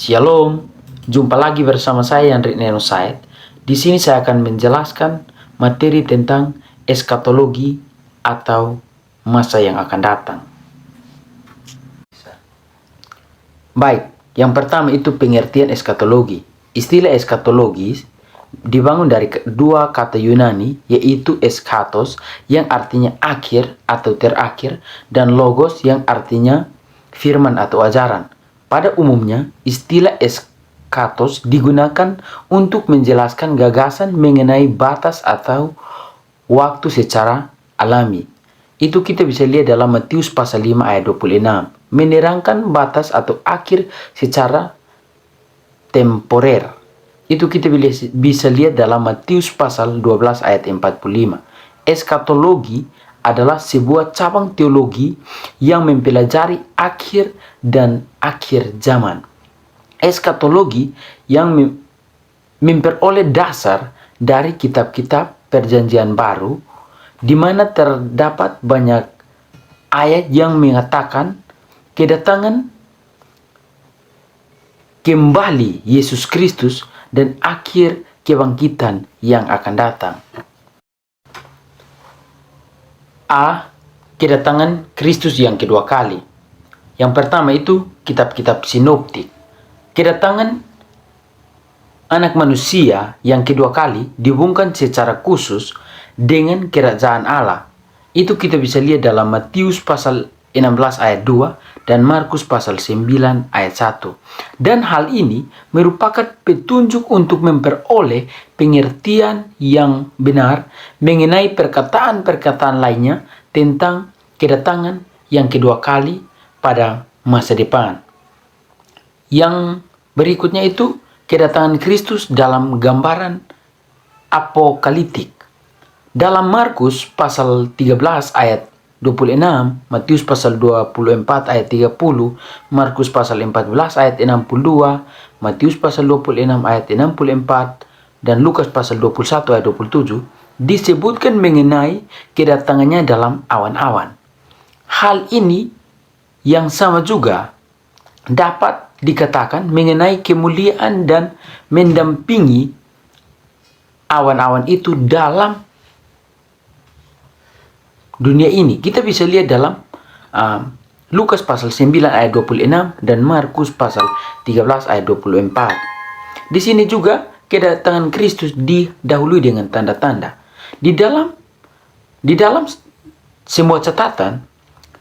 Shalom, jumpa lagi bersama saya Andri Neno Said. Di sini saya akan menjelaskan materi tentang eskatologi atau masa yang akan datang. Baik, yang pertama itu pengertian eskatologi. Istilah eskatologis dibangun dari dua kata Yunani, yaitu eskatos yang artinya akhir atau terakhir, dan logos yang artinya firman atau ajaran. Pada umumnya, istilah eskatos digunakan untuk menjelaskan gagasan mengenai batas atau waktu secara alami. Itu kita bisa lihat dalam Matius pasal 5 ayat 26. Menerangkan batas atau akhir secara temporer. Itu kita bisa lihat dalam Matius pasal 12 ayat 45. Eskatologi adalah sebuah cabang teologi yang mempelajari akhir dan akhir zaman. Eskatologi yang memperoleh dasar dari kitab-kitab Perjanjian Baru, di mana terdapat banyak ayat yang mengatakan kedatangan kembali Yesus Kristus dan akhir kebangkitan yang akan datang. A. Kedatangan Kristus yang kedua kali. Yang pertama itu kitab-kitab sinoptik. Kedatangan anak manusia yang kedua kali dihubungkan secara khusus dengan kerajaan Allah. Itu kita bisa lihat dalam Matius pasal 16 ayat 2 dan Markus pasal 9 ayat 1. Dan hal ini merupakan petunjuk untuk memperoleh pengertian yang benar mengenai perkataan-perkataan lainnya tentang kedatangan yang kedua kali pada masa depan. Yang berikutnya itu kedatangan Kristus dalam gambaran apokaliptik. Dalam Markus pasal 13 ayat 26, Matius pasal 24 ayat 30, Markus pasal 14 ayat 62, Matius pasal 26 ayat 64, dan Lukas pasal 21 ayat 27, disebutkan mengenai kedatangannya dalam awan-awan. Hal ini yang sama juga dapat dikatakan mengenai kemuliaan dan mendampingi awan-awan itu dalam dunia ini. Kita bisa lihat dalam Lukas pasal 9 ayat 26 dan Markus pasal 13 ayat 24. Di sini juga kedatangan Kristus didahului dengan tanda-tanda. Di dalam semua catatan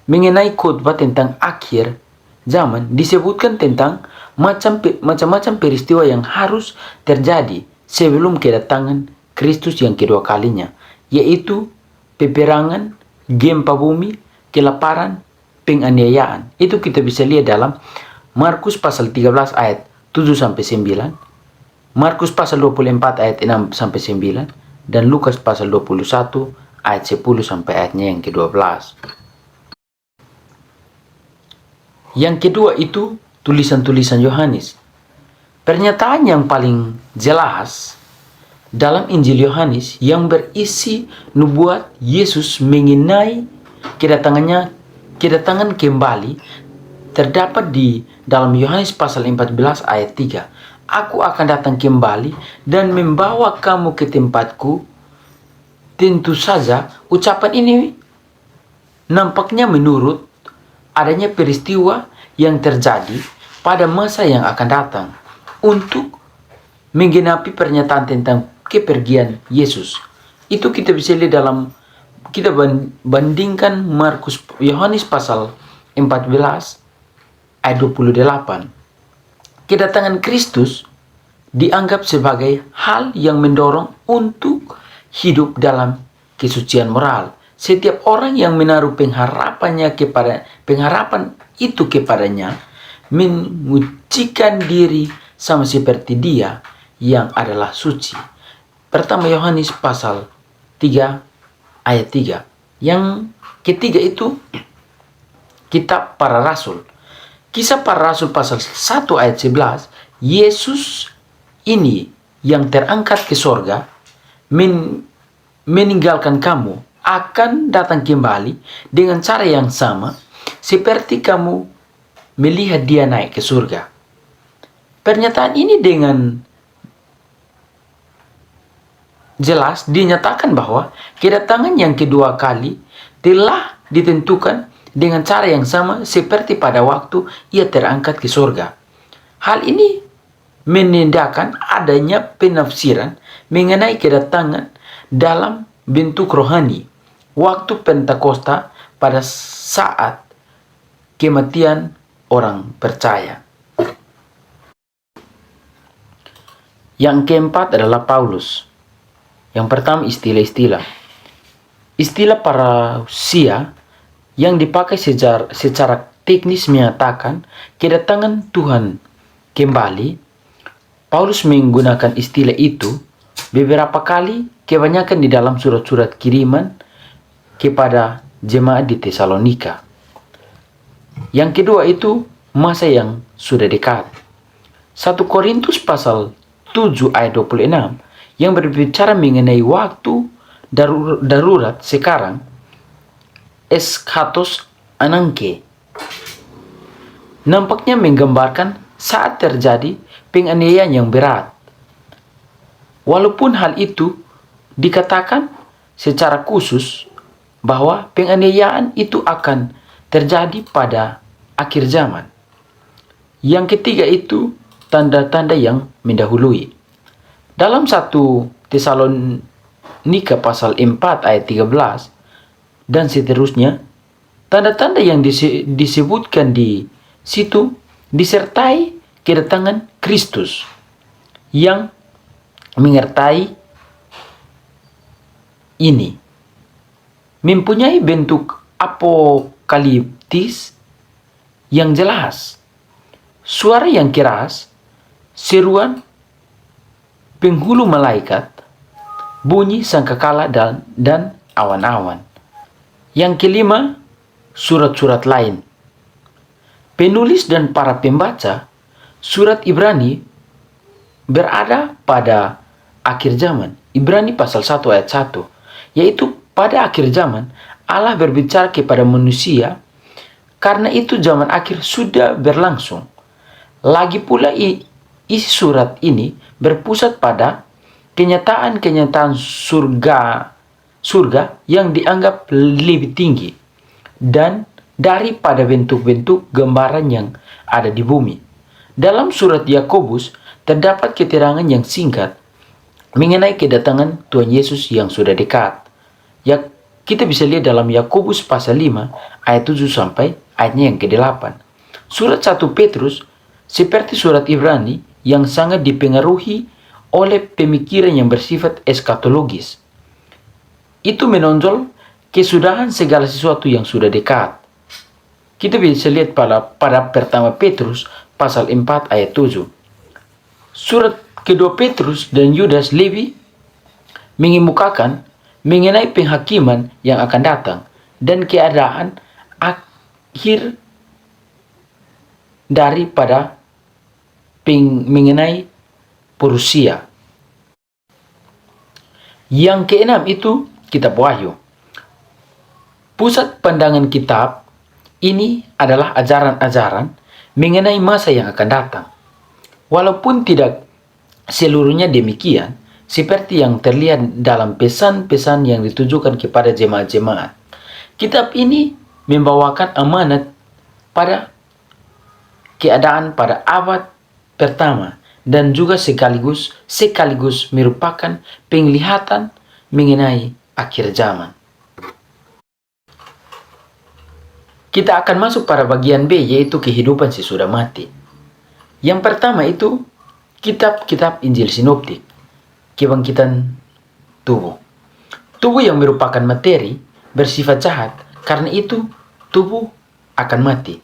mengenai khotbah tentang akhir zaman disebutkan tentang macam-macam peristiwa yang harus terjadi sebelum kedatangan Kristus yang kedua kalinya, yaitu peperangan, gempa bumi, kelaparan, penganiayaan. Itu kita bisa lihat dalam Markus pasal 13 ayat 7-9, Markus pasal 24 ayat 6-9, dan Lukas pasal 21 ayat 10 sampai ayatnya yang ke-12. Yang kedua itu tulisan-tulisan Yohanes. Pernyataan yang paling jelas dalam Injil Yohanes yang berisi nubuat Yesus mengenai kedatangan kembali terdapat di dalam Yohanes pasal 14 ayat 3. Aku akan datang kembali dan membawa kamu ke tempatku. Tentu saja ucapan ini nampaknya menurut adanya peristiwa yang terjadi pada masa yang akan datang untuk menggenapi pernyataan tentang kepergian Yesus. Itu kita bisa lihat dalam, kita bandingkan Yohanes pasal 14 ayat 28. Kedatangan Kristus dianggap sebagai hal yang mendorong untuk hidup dalam kesucian moral. Setiap orang yang menaruh pengharapan itu kepadanya mengucikan diri sama seperti Dia yang adalah suci. Pertama Yohanes pasal 3 ayat 3. Yang ketiga itu kitab para rasul. Kisah para rasul pasal 1 ayat 11. Yesus ini yang terangkat ke sorga meninggalkan kamu akan datang kembali dengan cara yang sama seperti kamu melihat Dia naik ke surga. Pernyataan ini dengan jelas dinyatakan bahwa kedatangan yang kedua kali telah ditentukan dengan cara yang sama seperti pada waktu ia terangkat ke surga. Hal ini menandakan adanya penafsiran mengenai kedatangan dalam bentuk rohani waktu Pentakosta pada saat kematian orang percaya. Yang keempat adalah Paulus. Yang pertama istilah-istilah. Istilah parousia yang dipakai secara teknis menyatakan kedatangan Tuhan kembali. Paulus menggunakan istilah itu beberapa kali, kebanyakan di dalam surat-surat kiriman kepada jemaat di Tesalonika. Yang kedua itu masa yang sudah dekat. 1 Korintus pasal 7 ayat 26 yang berbicara mengenai waktu darurat sekarang, eschatos ananke, nampaknya menggambarkan saat terjadi penganiayaan yang berat. Walaupun hal itu dikatakan secara khusus bahwa penganiayaan itu akan terjadi pada akhir zaman. Yang ketiga itu tanda-tanda yang mendahului. Dalam 1 Tesalonika pasal 4 ayat 13 dan seterusnya, tanda-tanda yang disebutkan di situ disertai kedatangan Kristus yang menyertai ini mempunyai bentuk apokaliptis yang jelas. Suara yang keras, seruan penghulu malaikat, bunyi sangkakala dan awan-awan. Yang kelima, surat-surat lain. Penulis dan para pembaca surat Ibrani berada pada akhir zaman. Ibrani pasal 1 ayat 1, yaitu pada akhir zaman Allah berbicara kepada manusia, karena itu zaman akhir sudah berlangsung. Lagi pula isi surat ini berpusat pada kenyataan-kenyataan surga yang dianggap lebih tinggi dan daripada bentuk-bentuk gambaran yang ada di bumi. Dalam surat Yakobus terdapat keterangan yang singkat mengenai kedatangan Tuhan Yesus yang sudah dekat. Ya, kita bisa lihat dalam Yakobus pasal 5 ayat 7 sampai ayatnya yang ke-8. Surat 1 Petrus seperti surat Ibrani yang sangat dipengaruhi oleh pemikiran yang bersifat eskatologis. Itu menonjol kesudahan segala sesuatu yang sudah dekat. Kita bisa lihat pada pertama Petrus pasal 4 ayat 7. Surat kedua Petrus dan Yudas lebih mengemukakan mengenai penghakiman yang akan datang dan keadaan akhir daripada mengenai parousia. Yang keenam itu kitab Wahyu. Pusat pandangan kitab ini adalah ajaran-ajaran mengenai masa yang akan datang. Walaupun tidak seluruhnya demikian, seperti yang terlihat dalam pesan-pesan yang ditujukan kepada jemaat-jemaat. Kitab ini membawakan amanat pada keadaan pada abad pertama dan juga sekaligus merupakan penglihatan mengenai akhir zaman. Kita akan masuk pada bagian B, yaitu kehidupan sesudah mati. Yang pertama itu kitab-kitab Injil Sinoptik, kebangkitan tubuh. Tubuh yang merupakan materi bersifat jahat, karena itu tubuh akan mati.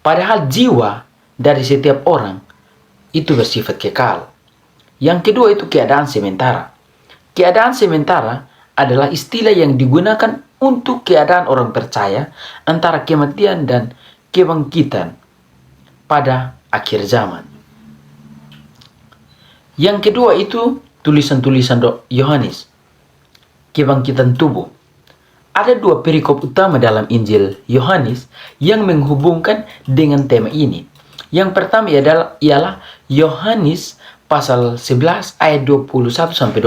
Padahal jiwa dari setiap orang itu bersifat kekal. Yang kedua itu keadaan sementara. Keadaan sementara adalah istilah yang digunakan untuk keadaan orang percaya antara kematian dan kebangkitan pada akhir zaman. Yang kedua itu tulisan-tulisan Yohanes, kebangkitan tubuh. Ada dua perikop utama dalam Injil Yohanes yang menghubungkan dengan tema ini. Yang pertama ialah Yohanes pasal 11 ayat 21-26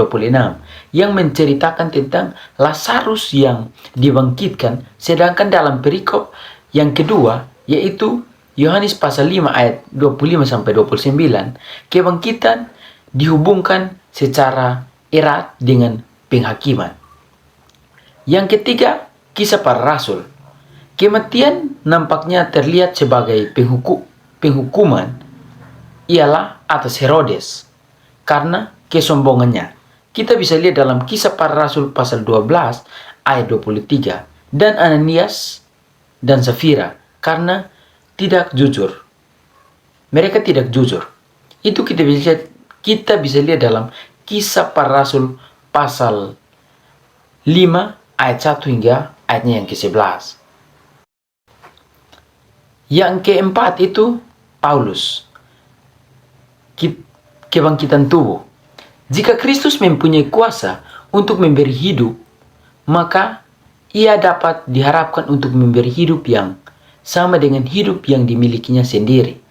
yang menceritakan tentang Lazarus yang dibangkitkan, sedangkan dalam perikop yang kedua yaitu Yohanes pasal 5 ayat 25-29, kebangkitan dihubungkan secara erat dengan penghakiman. Yang ketiga, kisah para rasul. Kematian nampaknya terlihat sebagai penghukuman ialah atas Herodes karena kesombongannya. Kita bisa lihat dalam kisah para rasul pasal 12 ayat 23, dan Ananias dan Safira karena tidak jujur. Mereka tidak jujur. Itu kita bisa lihat dalam kisah para rasul pasal 5 ayat 1 hingga ayatnya yang ke-11. Yang keempat itu Paulus. Kebangkitan tubuh. Jika Kristus mempunyai kuasa untuk memberi hidup, maka ia dapat diharapkan untuk memberi hidup yang sama dengan hidup yang dimilikinya sendiri.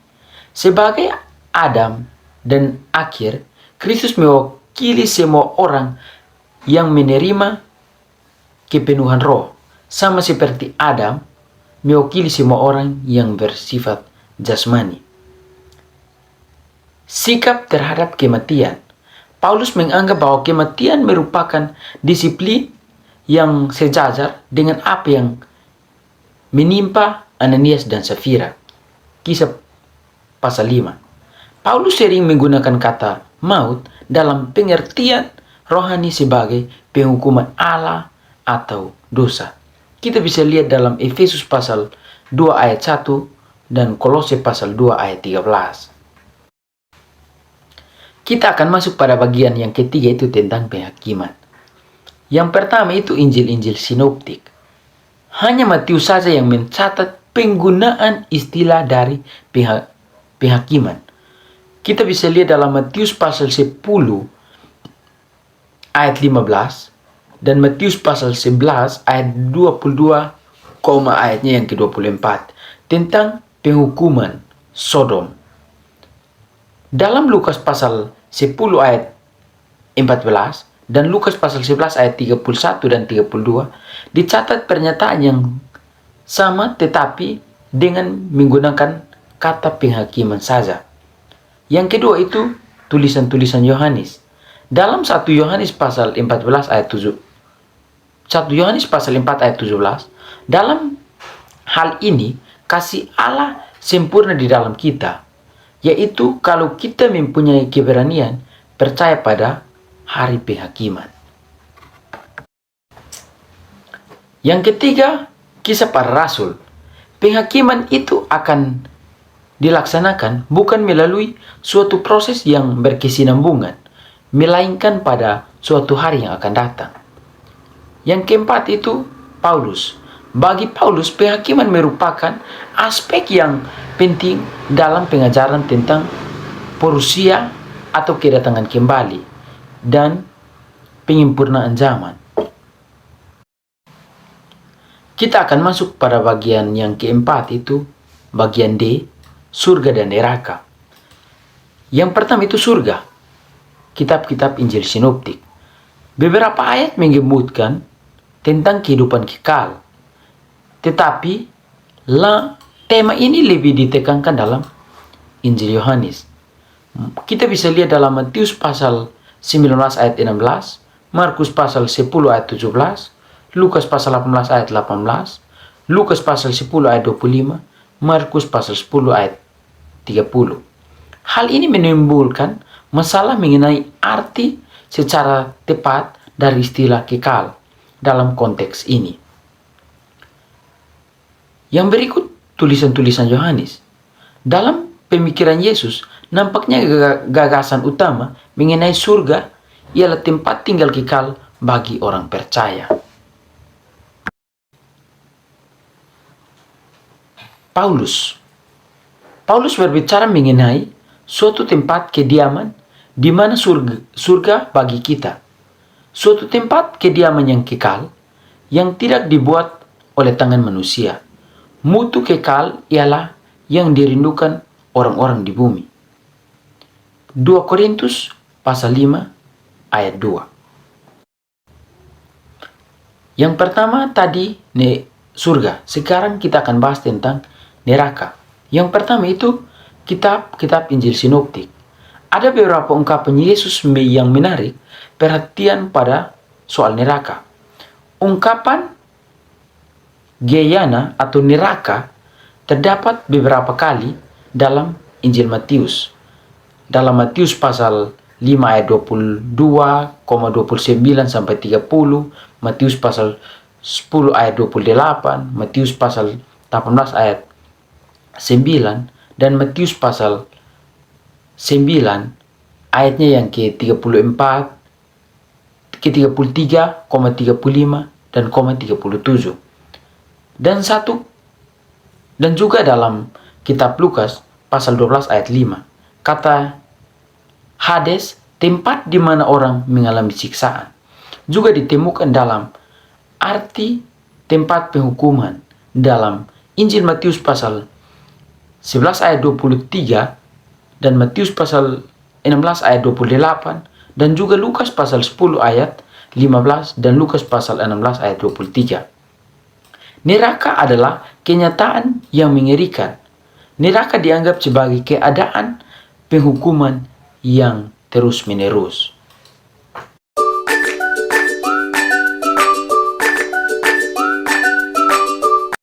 Sebagai Adam dan akhir, Kristus mewakili semua orang yang menerima kepenuhan roh, sama seperti Adam mewakili semua orang yang bersifat jasmani. Sikap terhadap kematian. Paulus menganggap bahwa kematian merupakan disiplin yang sejajar dengan apa yang menimpa Ananias dan Safira. Kisah pasal 5. Paulus sering menggunakan kata maut dalam pengertian rohani sebagai penghukuman Allah atau dosa. Kita bisa lihat dalam Efesus pasal 2 ayat 1 dan Kolose pasal 2 ayat 13. Kita akan masuk pada bagian yang ketiga, itu tentang penghakiman. Yang pertama itu Injil-Injil sinoptik. Hanya Matius saja yang mencatat penggunaan istilah dari penghakiman. Kita bisa lihat dalam Matius pasal 10 ayat 15 dan Matius pasal 11 ayat 22, ayatnya yang ke-24 tentang penghukuman Sodom. Dalam Lukas pasal 10 ayat 14 dan Lukas pasal 11 ayat 31 dan 32 dicatat pernyataan yang sama tetapi dengan menggunakan kata penghakiman saja. Yang kedua itu tulisan-tulisan Yohanes. Dalam 1 Yohanes pasal 14 ayat 7. 1 Yohanes pasal 4 ayat 17. Dalam hal ini kasih Allah sempurna di dalam kita, yaitu kalau kita mempunyai keberanian percaya pada hari penghakiman. Yang ketiga, kisah para rasul. Penghakiman itu akan dilaksanakan bukan melalui suatu proses yang berkesinambungan, melainkan pada suatu hari yang akan datang. Yang keempat itu Paulus. Bagi Paulus, penghakiman merupakan aspek yang penting dalam pengajaran tentang parusia atau kedatangan kembali dan penyempurnaan zaman. Kita akan masuk pada bagian yang keempat, itu bagian D, surga dan neraka. Yang pertama itu surga. Kitab-kitab Injil sinoptik. Beberapa ayat menyebutkan tentang kehidupan kekal. Tetapi tema ini lebih ditekankan dalam Injil Yohanes. Kita bisa lihat dalam Matius pasal 19 ayat 16, Markus pasal 10 ayat 17, Lukas pasal 18 ayat 18, Lukas pasal 10 ayat 25, Markus pasal 10 ayat 30. Hal ini menimbulkan masalah mengenai arti secara tepat dari istilah kekal dalam konteks ini. Yang berikut tulisan-tulisan Yohanes. Dalam pemikiran Yesus, nampaknya gagasan utama mengenai surga ialah tempat tinggal kekal bagi orang percaya. Paulus berbicara mengenai suatu tempat kediaman di mana surga bagi kita. Suatu tempat kediaman yang kekal yang tidak dibuat oleh tangan manusia. Mutu kekal ialah yang dirindukan orang-orang di bumi. 2 Korintus pasal 5 ayat 2. Yang pertama tadi surga. Sekarang kita akan bahas tentang neraka. Yang pertama itu kitab Injil Sinoptik. Ada beberapa ungkapan Yesus yang menarik perhatian pada soal neraka. Ungkapan Gehenna atau neraka terdapat beberapa kali dalam Injil Matius. Dalam Matius pasal 5 ayat 22,29 sampai 30, Matius pasal 10 ayat 28, Matius pasal 18 ayat 9, dan Matius pasal 9 ayatnya yang ke-34, ke-33,35 dan 37. Dan juga dalam kitab Lukas pasal 12 ayat 5. Kata Hades, tempat di mana orang mengalami siksaan, juga ditemukan dalam arti tempat penghukuman dalam Injil Matius pasal 11 ayat 23 dan Matius pasal 16 ayat 28 dan juga Lukas pasal 10 ayat 15 dan Lukas pasal 16 ayat 23. Neraka adalah kenyataan yang mengerikan. Neraka dianggap sebagai keadaan penghukuman yang terus-menerus.